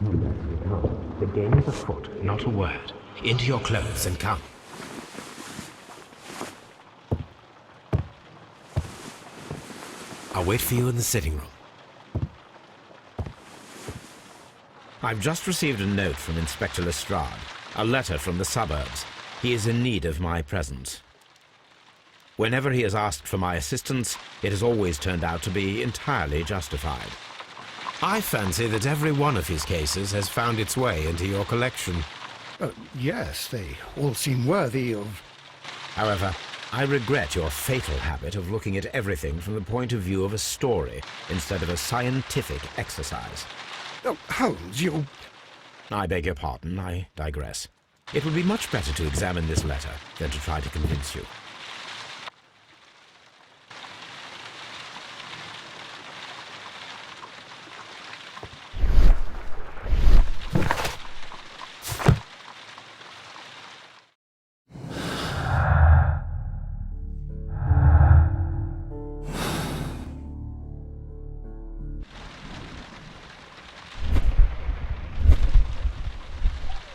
The game is afoot. Not a word. Into your clothes and come. I'll wait for you in the sitting room. I've just received a note from Inspector Lestrade, a letter from the suburbs. He is in need of my presence. Whenever he has asked for my assistance, it has always turned out to be entirely justified. I fancy that every one of his cases has found its way into your collection. Yes, they all seem worthy of... However, I regret your fatal habit of looking at everything from the point of view of a story instead of a scientific exercise. Oh, Holmes, you... I beg your pardon, I digress. It would be much better to examine this letter than to try to convince you.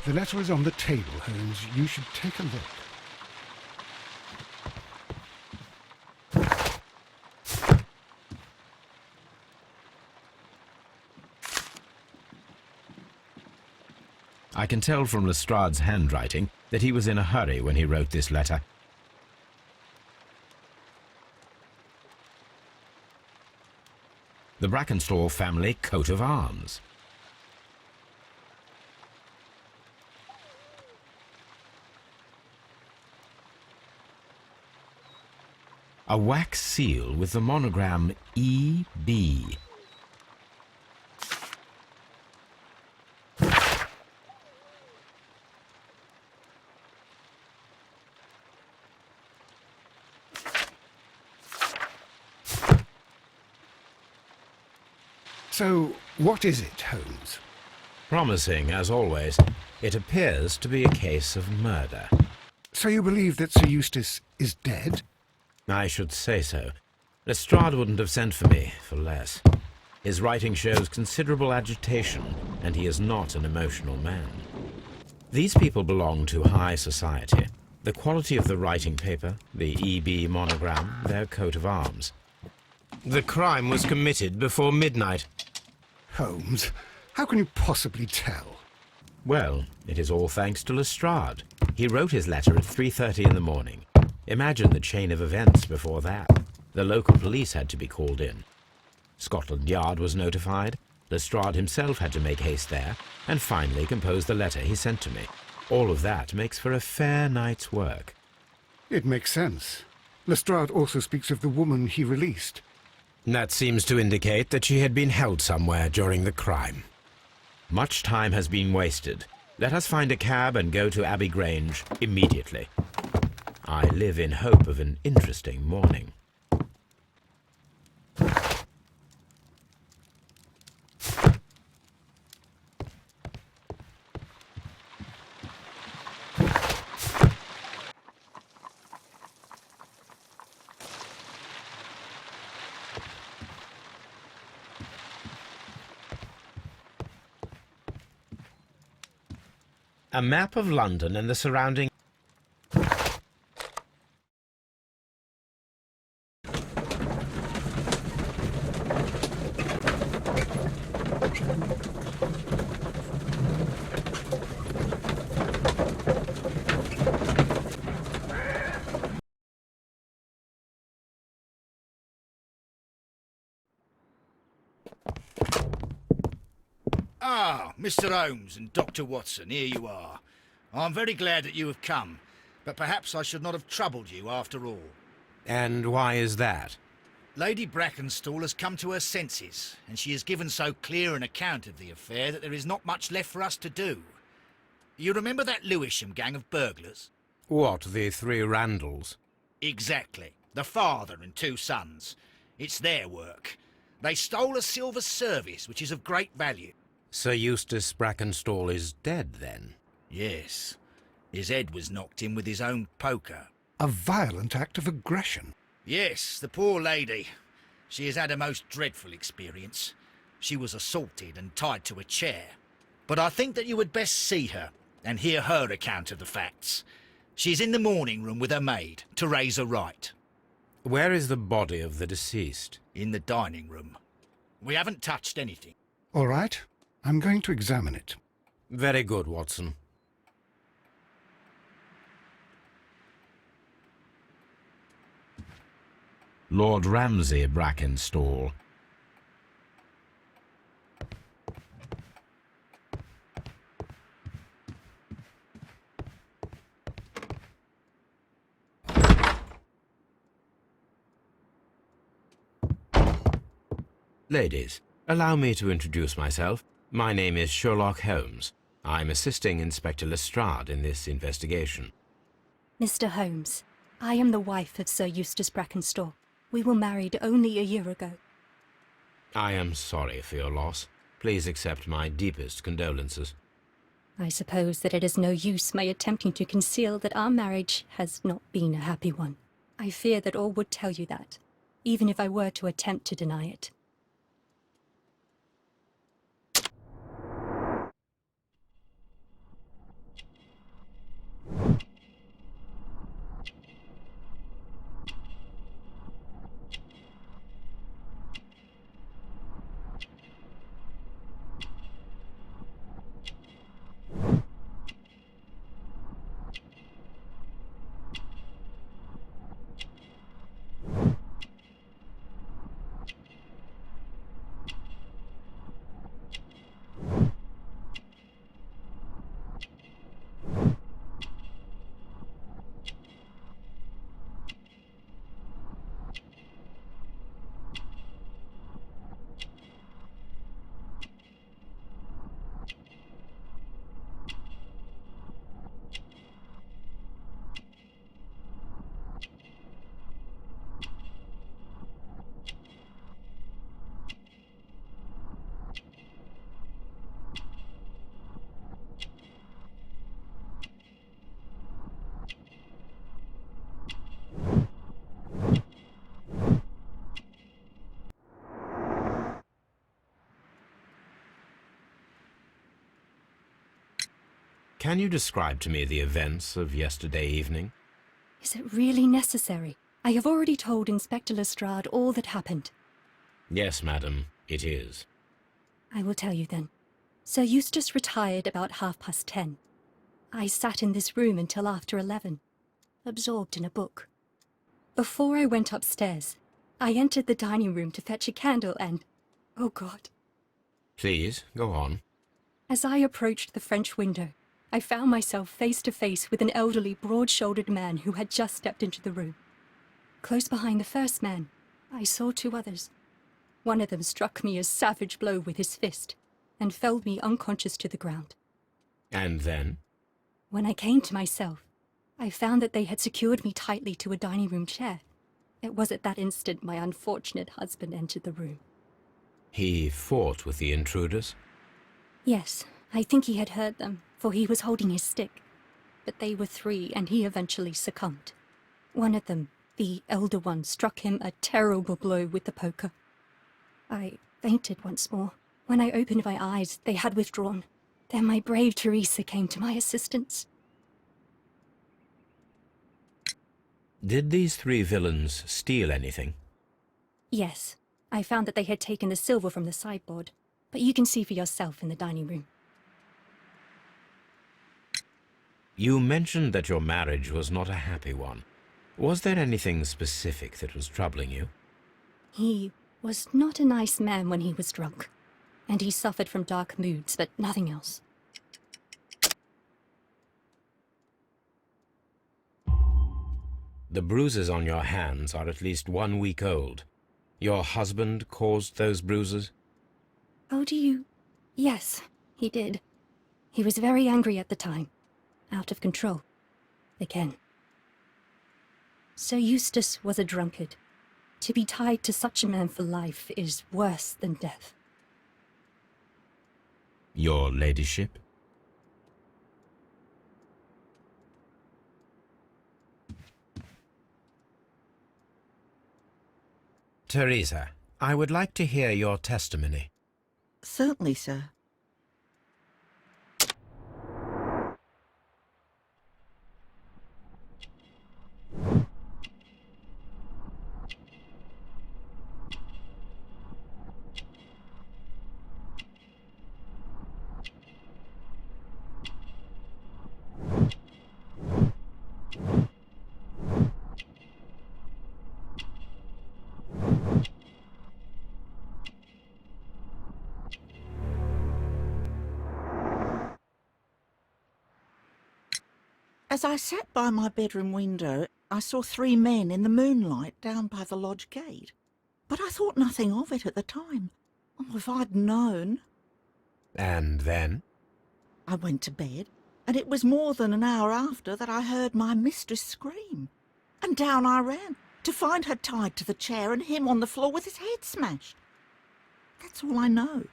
The letter is on the table, Holmes. You should take a look. I can tell from Lestrade's handwriting that he was in a hurry when he wrote this letter. The Brackenstall family coat of arms. A wax seal with the monogram E.B. So, what is it, Holmes? Promising, as always. It appears to be a case of murder. So you believe that Sir Eustace is dead? I should say so. Lestrade wouldn't have sent for me for less. His writing shows considerable agitation, and he is not an emotional man. These people belong to high society. The quality of the writing paper, the E.B. monogram, their coat of arms. The crime was committed before midnight. Holmes, how can you possibly tell? Well, it is all thanks to Lestrade. He wrote his letter at 3:30 in the morning. Imagine the chain of events before that. The local police had to be called in. Scotland Yard was notified. Lestrade himself had to make haste there, and finally compose the letter he sent to me. All of that makes for a fair night's work. It makes sense. Lestrade also speaks of the woman he released. That seems to indicate that she had been held somewhere during the crime. Much time has been wasted. Let us find a cab and go to Abbey Grange immediately. I live in hope of an interesting morning. A map of London and the surrounding... Ah, Mr. Holmes and Dr. Watson, here you are. I'm very glad that you have come, but perhaps I should not have troubled you after all. And why is that? Lady Brackenstall has come to her senses, and she has given so clear an account of the affair that there is not much left for us to do. You remember that Lewisham gang of burglars? What, the three Randalls? Exactly. The father and two sons. It's their work. They stole a silver service, which is of great value. Sir Eustace Brackenstall is dead, then? Yes. His head was knocked in with his own poker. A violent act of aggression. Yes, the poor lady. She has had a most dreadful experience. She was assaulted and tied to a chair. But I think that you would best see her and hear her account of the facts. She's in the morning room with her maid, Teresa Wright. Where is the body of the deceased? In the dining room. We haven't touched anything. All right. I'm going to examine it. Very good, Watson. Lord Ramsay Brackenstall. Ladies, allow me to introduce myself. My name is Sherlock Holmes. I'm assisting Inspector Lestrade in this investigation. Mr. Holmes, I am the wife of Sir Eustace Brackenstall. We were married only a year ago. I am sorry for your loss. Please accept my deepest condolences. I suppose that it is no use my attempting to conceal that our marriage has not been a happy one. I fear that all would tell you that, even if I were to attempt to deny it. Can you describe to me the events of yesterday evening? Is it really necessary? I have already told Inspector Lestrade all that happened. Yes, madam, it is. I will tell you then. Sir Eustace retired about 10:30. I sat in this room until after 11, absorbed in a book. Before I went upstairs, I entered the dining room to fetch a candle and... oh God. Please, go on. As I approached the French window, I found myself face to face with an elderly, broad-shouldered man who had just stepped into the room. Close behind the first man, I saw two others. One of them struck me a savage blow with his fist and felled me unconscious to the ground. And then? When I came to myself, I found that they had secured me tightly to a dining room chair. It was at that instant my unfortunate husband entered the room. He fought with the intruders? Yes, I think he had heard them, for he was holding his stick. But they were three, and he eventually succumbed. One of them, the elder one, struck him a terrible blow with the poker. I fainted once more. When I opened my eyes, they had withdrawn. Then my brave Teresa came to my assistance. Did these three villains steal anything? Yes, I found that they had taken the silver from the sideboard, but you can see for yourself in the dining room. You mentioned that your marriage was not a happy one. Was there anything specific that was troubling you? He was not a nice man when he was drunk, and he suffered from dark moods, but nothing else. The bruises on your hands are at least 1 week old. Your husband caused those bruises? Oh, do you? Yes, he did. He was very angry at the time. Out of control. Again. Sir Eustace was a drunkard. To be tied to such a man for life is worse than death. Your ladyship? Teresa, I would like to hear your testimony. Certainly, sir. As I sat by my bedroom window, I saw 3 men in the moonlight down by the lodge gate. But I thought nothing of it at the time. Oh, if I'd known. And then? I went to bed, and it was more than an hour after that I heard my mistress scream. And down I ran, to find her tied to the chair and him on the floor with his head smashed. That's all I know.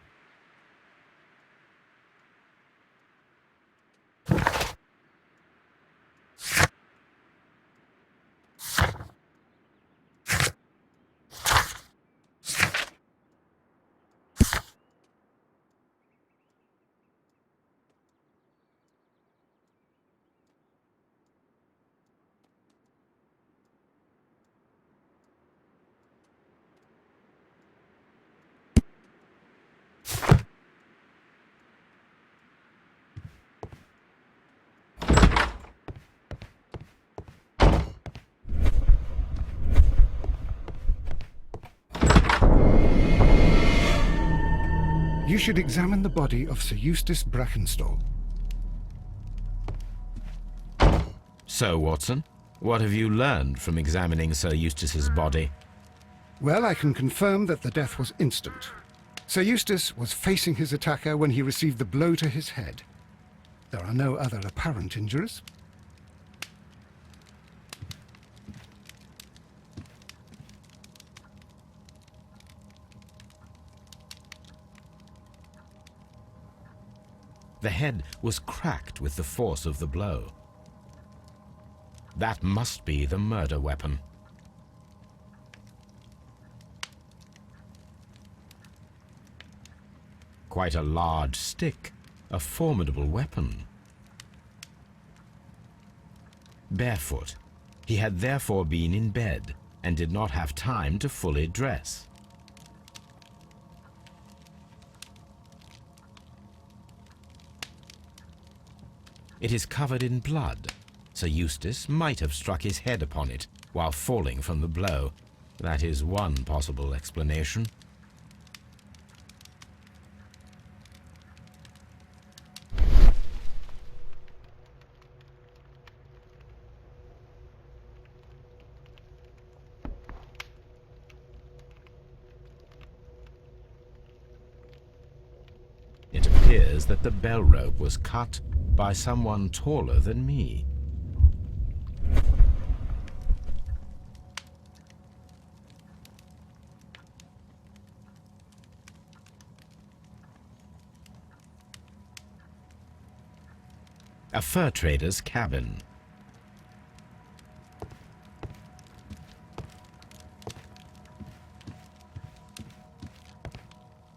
You should examine the body of Sir Eustace Brackenstall. So, Watson, what have you learned from examining Sir Eustace's body? Well, I can confirm that the death was instant. Sir Eustace was facing his attacker when he received the blow to his head. There are no other apparent injuries. The head was cracked with the force of the blow. That must be the murder weapon. Quite a large stick, a formidable weapon. Barefoot, he had therefore been in bed and did not have time to fully dress. It is covered in blood. Sir Eustace might have struck his head upon it while falling from the blow. That is one possible explanation. It appears that the bell rope was cut by someone taller than me. A fur trader's cabin.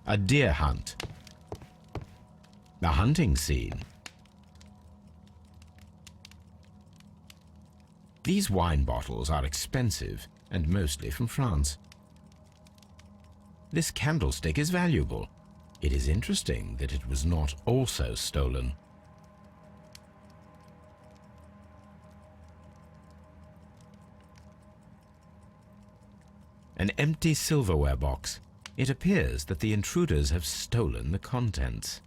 A deer hunt. A hunting scene. These wine bottles are expensive and mostly from France. This candlestick is valuable. It is interesting that it was not also stolen. An empty silverware box. It appears that the intruders have stolen the contents.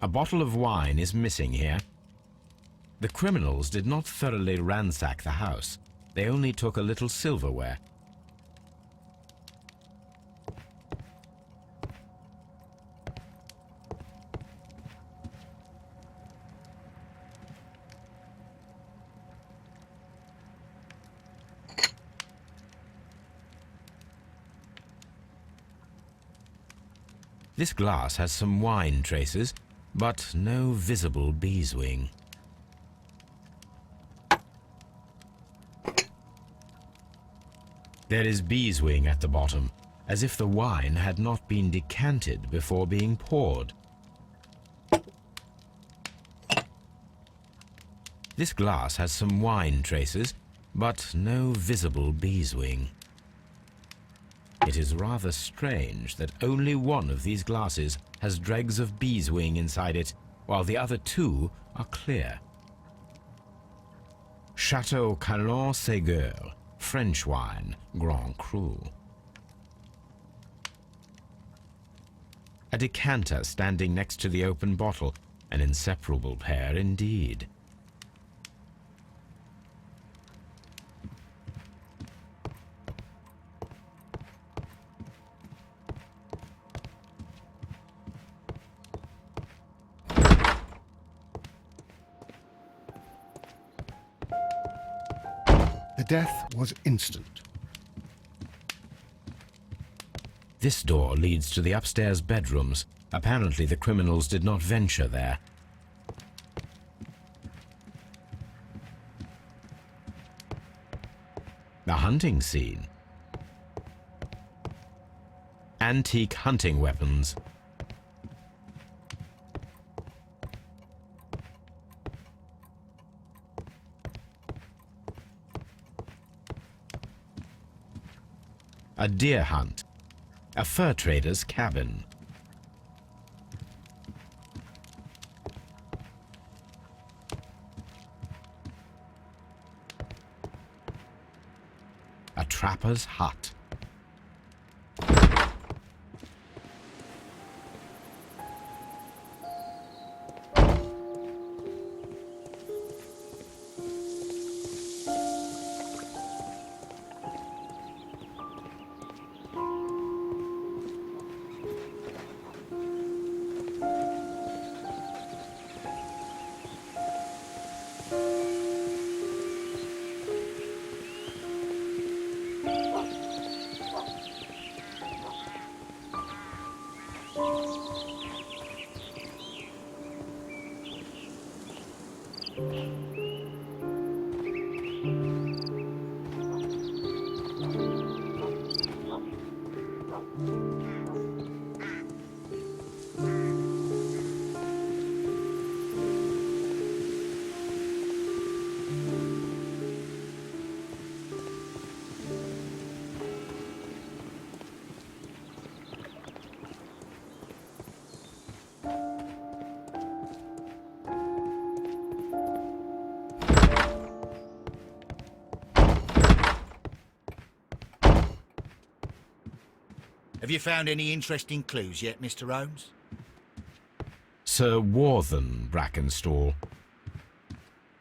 A bottle of wine is missing here. The criminals did not thoroughly ransack the house. They only took a little silverware. This glass has some wine traces, but no visible beeswing. There is beeswing at the bottom, as if the wine had not been decanted before being poured. This glass has some wine traces, but no visible beeswing. It is rather strange that only one of these glasses has dregs of beeswing inside it, while the other two are clear. Chateau Calon-Ségur, French wine, Grand Cru. A decanter standing next to the open bottle, an inseparable pair indeed. The death was instant. This door leads to the upstairs bedrooms. Apparently the criminals did not venture there. The hunting scene. Antique hunting weapons. A deer hunt. A fur trader's cabin. A trapper's hut. Have you found any interesting clues yet, Mr. Holmes? Sir Warthen Brackenstall.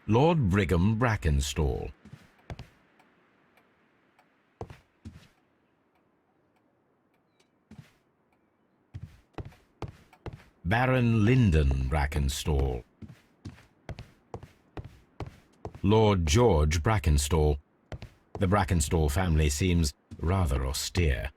Lord Brigham Brackenstall. Baron Lyndon Brackenstall. Lord George Brackenstall. The Brackenstall family seems rather austere.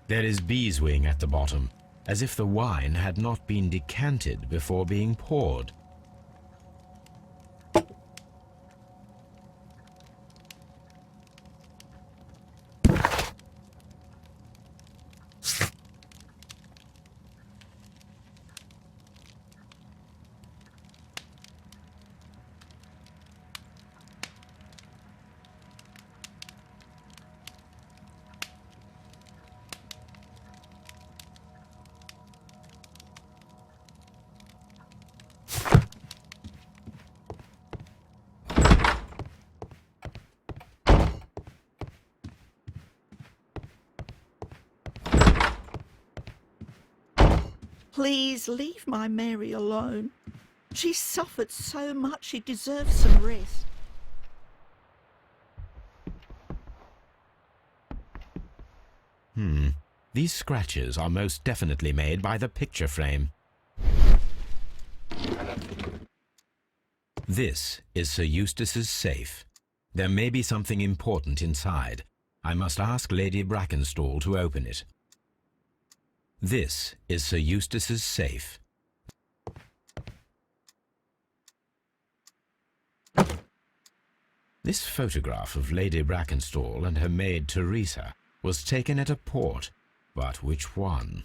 There is beeswing at the bottom, as if the wine had not been decanted before being poured. Please leave my Mary alone. She's suffered so much, she deserves some rest. These scratches are most definitely made by the picture frame. This is Sir Eustace's safe. There may be something important inside. I must ask Lady Brackenstall to open it. This is Sir Eustace's safe. This photograph of Lady Brackenstall and her maid Teresa was taken at a port, but which one?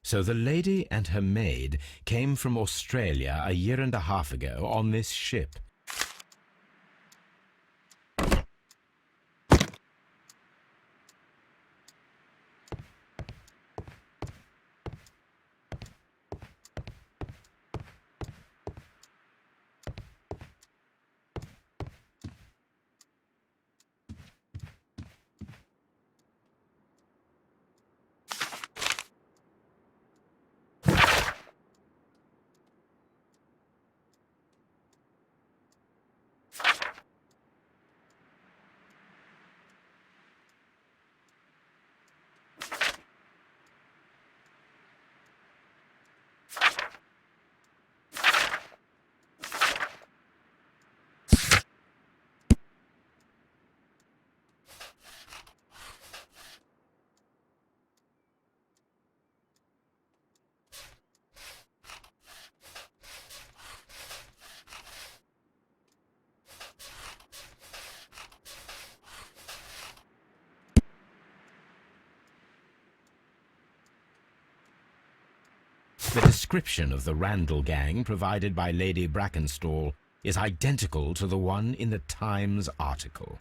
So the lady and her maid came from Australia a year and a half ago on this ship. The description of the Randall gang provided by Lady Brackenstall is identical to the one in the Times article.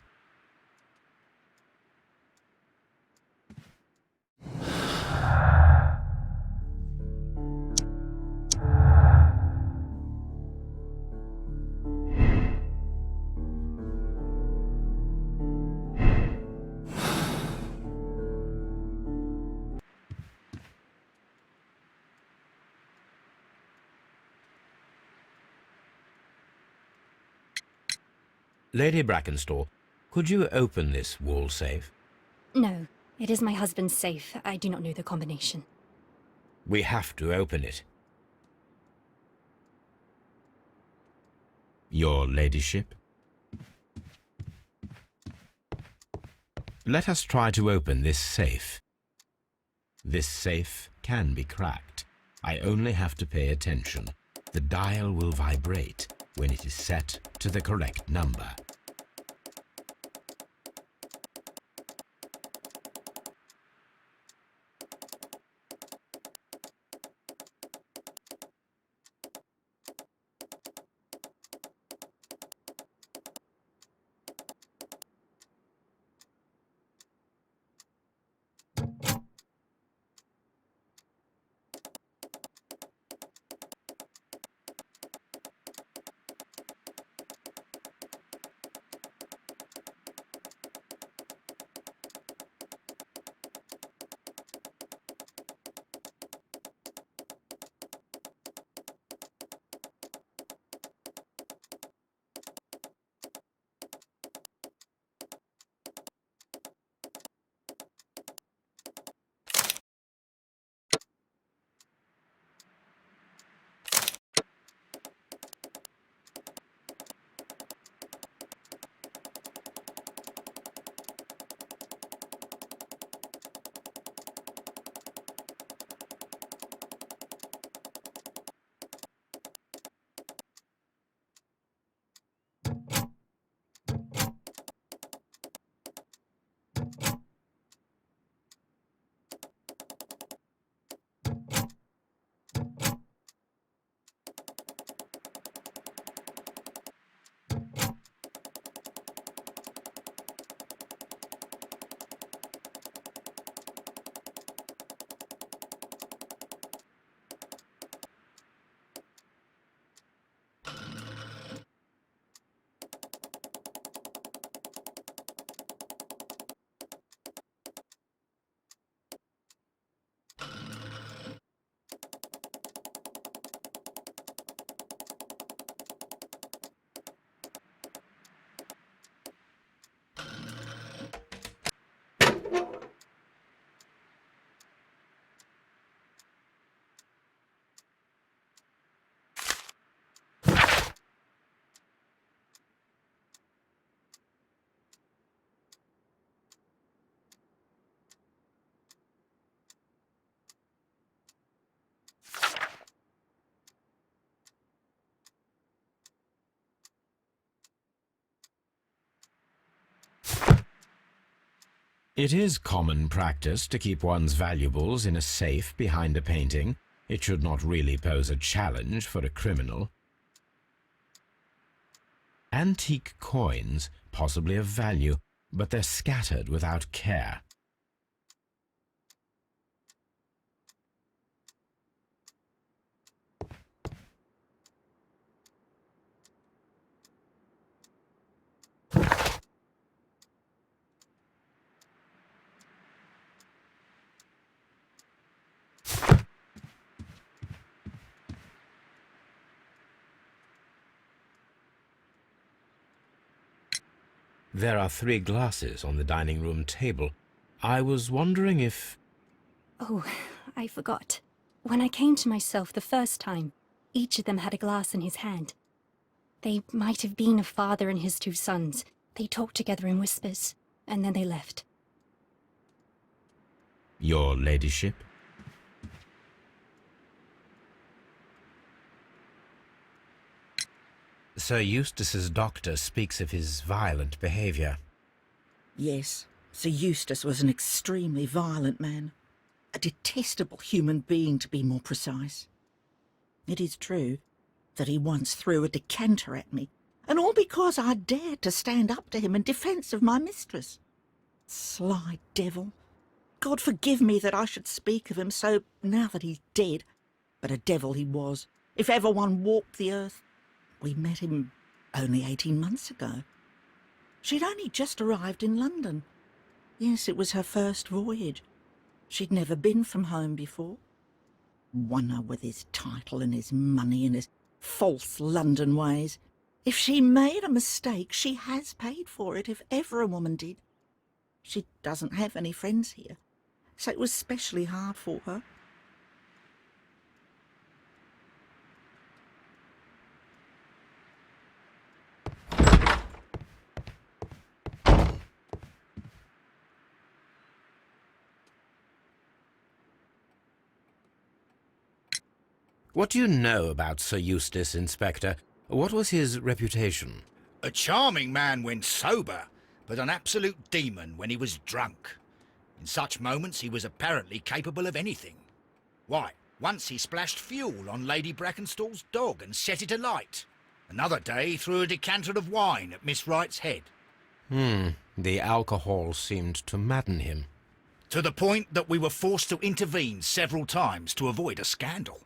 Lady Brackenstall, could you open this wall safe? No, it is my husband's safe. I do not know the combination. We have to open it. Your ladyship? Let us try to open this safe. This safe can be cracked. I only have to pay attention. The dial will vibrate when it is set to the correct number. It is common practice to keep one's valuables in a safe behind a painting. It should not really pose a challenge for a criminal. Antique coins, possibly of value, but they're scattered without care. There are 3 glasses on the dining room table. I was wondering if... Oh, I forgot. When I came to myself the first time, each of them had a glass in his hand. They might have been a father and his 2 sons. They talked together in whispers, and then they left. Your ladyship? Sir Eustace's doctor speaks of his violent behaviour. Yes, Sir Eustace was an extremely violent man. A detestable human being, to be more precise. It is true that he once threw a decanter at me, and all because I dared to stand up to him in defence of my mistress. Sly devil. God forgive me that I should speak of him so now that he's dead, but a devil he was, if ever one walked the earth. We met him only 18 months ago. She'd only just arrived in London. Yes, it was her first voyage. She'd never been from home before. Wonder with his title and his money and his false London ways. If she made a mistake, she has paid for it, if ever a woman did. She doesn't have any friends here, so it was specially hard for her. What do you know about Sir Eustace, Inspector? What was his reputation? A charming man when sober, but an absolute demon when he was drunk. In such moments he was apparently capable of anything. Why, once he splashed fuel on Lady Brackenstall's dog and set it alight. Another day he threw a decanter of wine at Miss Wright's head. The alcohol seemed to madden him. To the point that we were forced to intervene several times to avoid a scandal.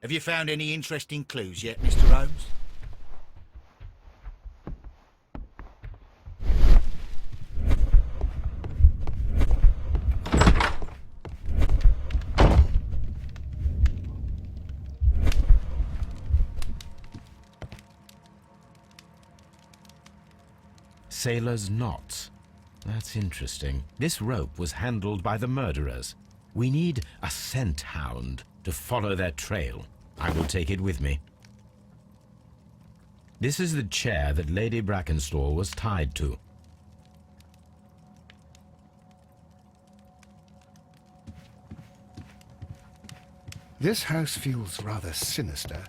Have you found any interesting clues yet, Mr. Rose? Sailor's knots. That's interesting. This rope was handled by the murderers. We need a scent hound to follow their trail. I will take it with me. This is the chair that Lady Brackenstall was tied to. This house feels rather sinister.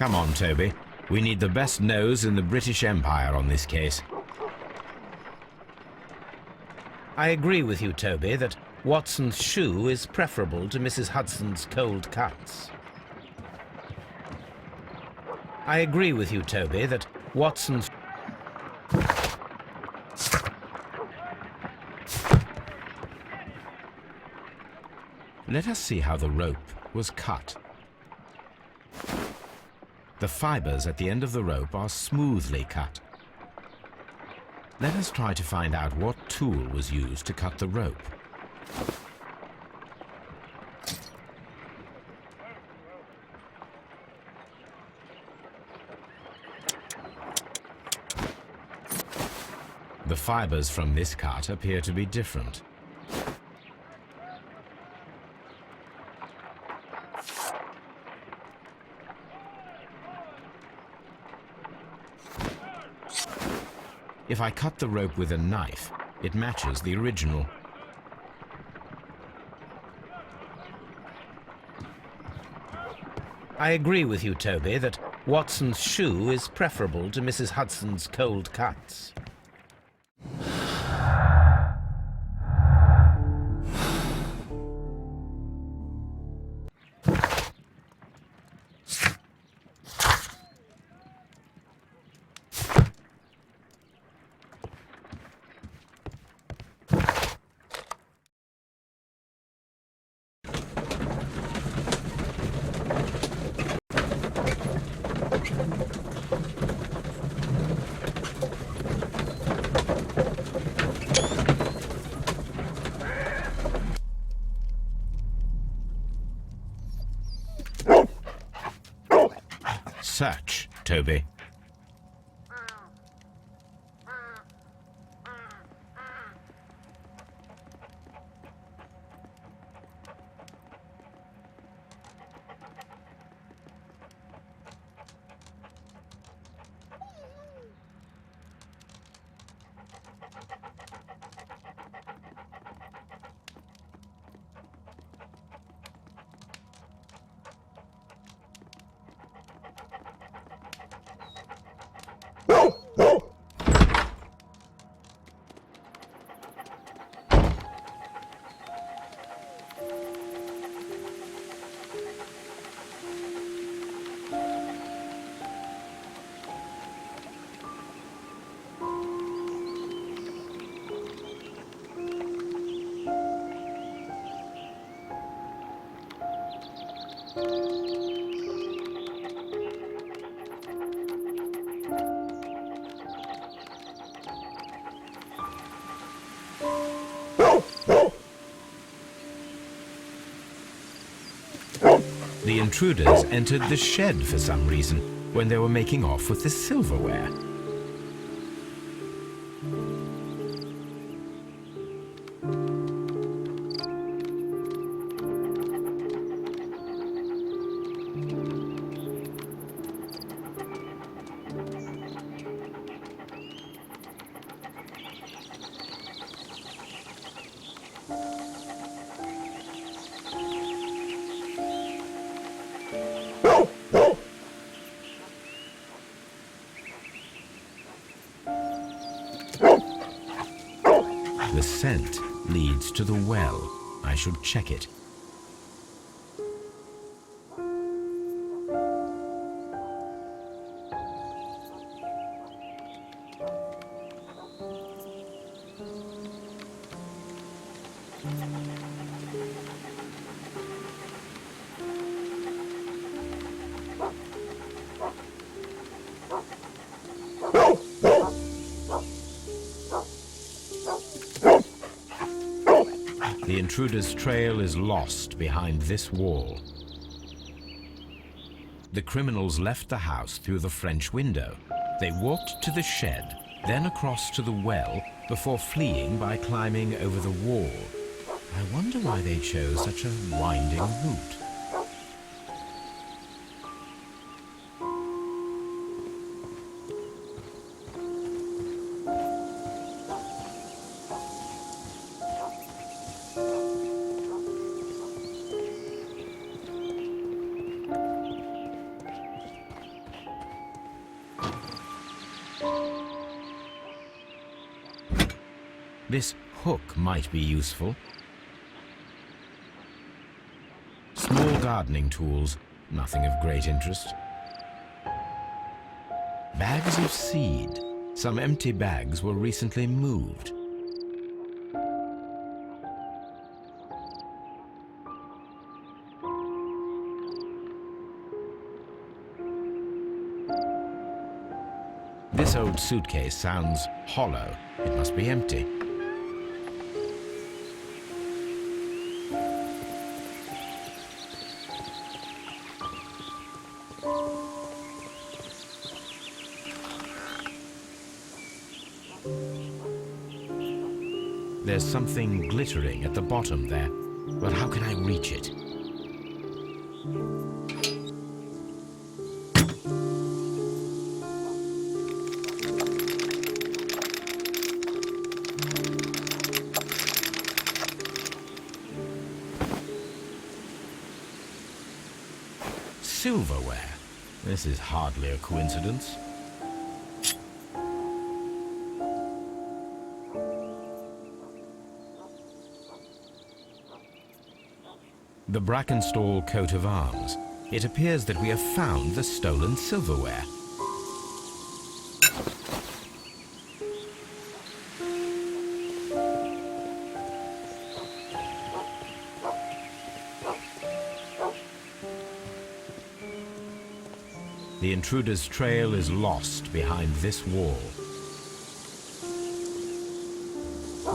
Come on, Toby. We need the best nose in the British Empire on this case. I agree with you, Toby, that Watson's shoe is preferable to Mrs. Hudson's cold cuts. I agree with you, Toby, that Watson's... Let us see how the rope was cut. The fibers at the end of the rope are smoothly cut. Let us try to find out what tool was used to cut the rope. The fibers from this cut appear to be different. If I cut the rope with a knife, it matches the original. I agree with you, Toby, that Watson's shoe is preferable to Mrs. Hudson's cold cuts. Search, Toby. The intruders entered the shed for some reason when they were making off with the silverware. The scent leads to the well. I should check it. The intruder's trail is lost behind this wall. The criminals left the house through the French window. They walked to the shed, then across to the well, before fleeing by climbing over the wall. I wonder why they chose such a winding route. This hook might be useful. gardening tools, nothing of great interest. Bags of seed. Some empty bags were recently moved. This old suitcase sounds hollow. It must be empty. There's something glittering at the bottom there, but how can I reach it? Silverware. This is hardly a coincidence. The Brackenstall coat of arms. It appears that we have found the stolen silverware. The intruder's trail is lost behind this wall.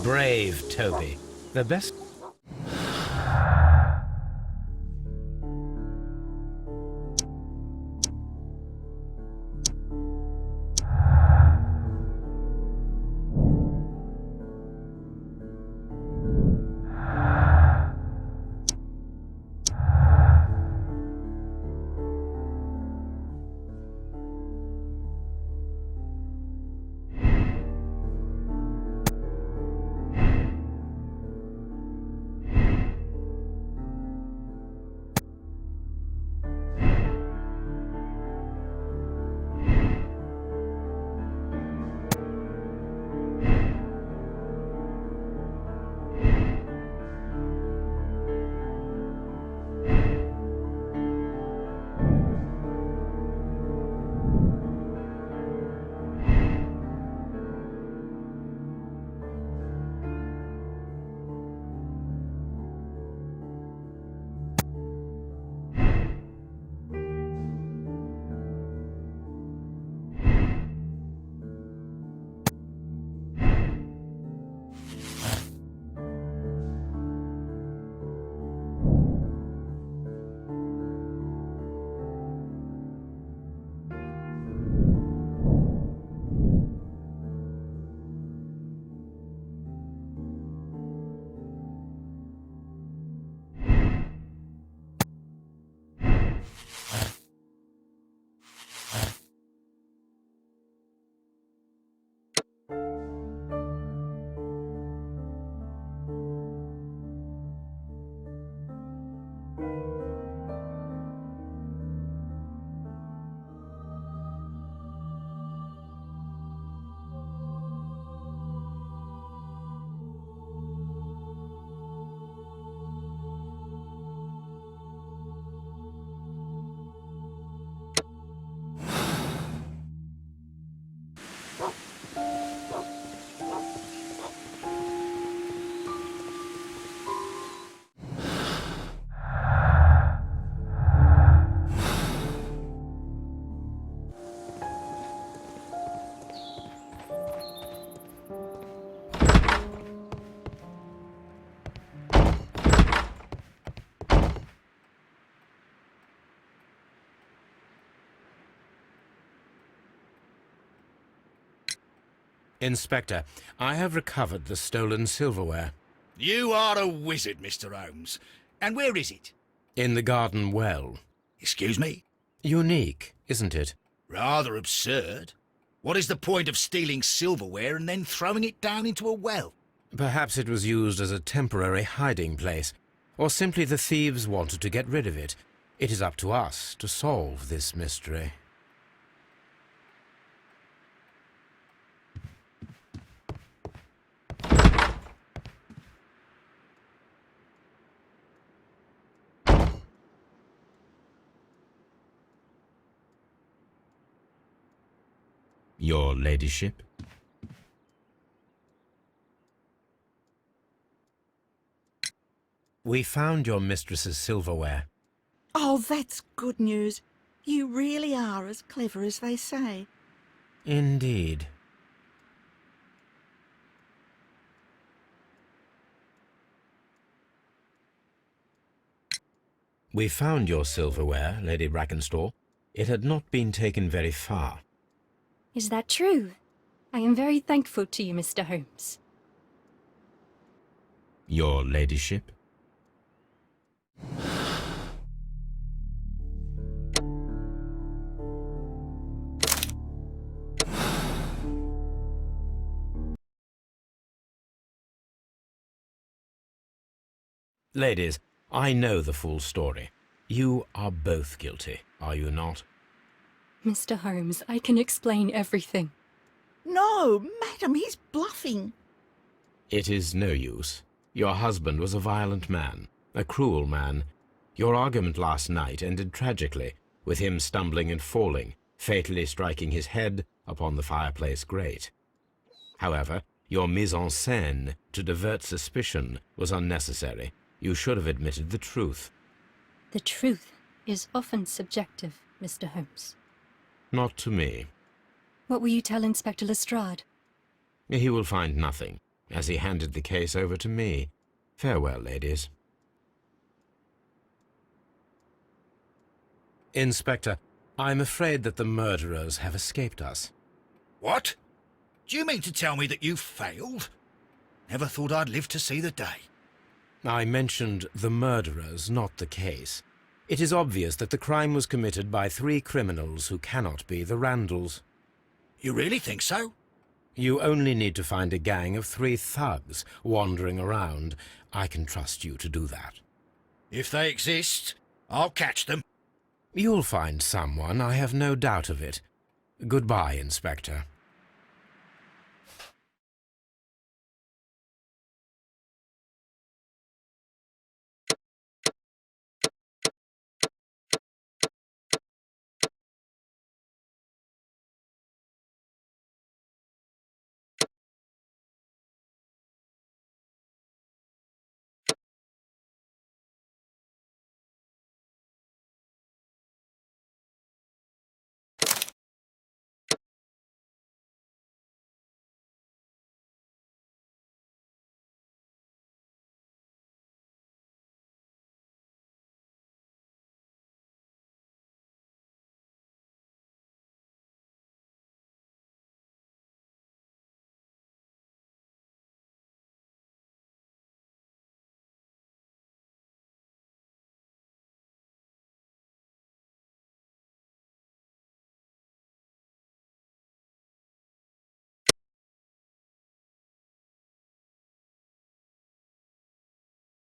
Brave Toby. The best... Inspector, I have recovered the stolen silverware. You are a wizard, Mr. Holmes. And where is it? In the garden well. Excuse me? Unique, isn't it? Rather absurd. What is the point of stealing silverware and then throwing it down into a well? Perhaps it was used as a temporary hiding place, or simply the thieves wanted to get rid of it. It is up to us to solve this mystery. Your ladyship? We found your mistress's silverware. Oh, that's good news. You really are as clever as they say. Indeed. We found your silverware, Lady Brackenstall. It had not been taken very far. Is that true? I am very thankful to you, Mr. Holmes. Your ladyship? Ladies, I know the full story. You are both guilty, are you not? Mr. Holmes, I can explain everything. No, madam, he's bluffing. It is no use. Your husband was a violent man, a cruel man. Your argument last night ended tragically, with him stumbling and falling, fatally striking his head upon the fireplace grate. However, your mise en scène to divert suspicion was unnecessary. You should have admitted the truth. The truth is often subjective, Mr. Holmes. Not to me. What will you tell Inspector Lestrade? He will find nothing, as he handed the case over to me. Farewell, ladies. Inspector, I'm afraid that the murderers have escaped us. What? Do you mean to tell me that you failed? Never thought I'd live to see the day. I mentioned the murderers, not the case. It is obvious that the crime was committed by 3 criminals who cannot be the Randalls. You really think so? You only need to find a gang of 3 thugs wandering around. I can trust you to do that. If they exist, I'll catch them. You'll find someone, I have no doubt of it. Goodbye, Inspector.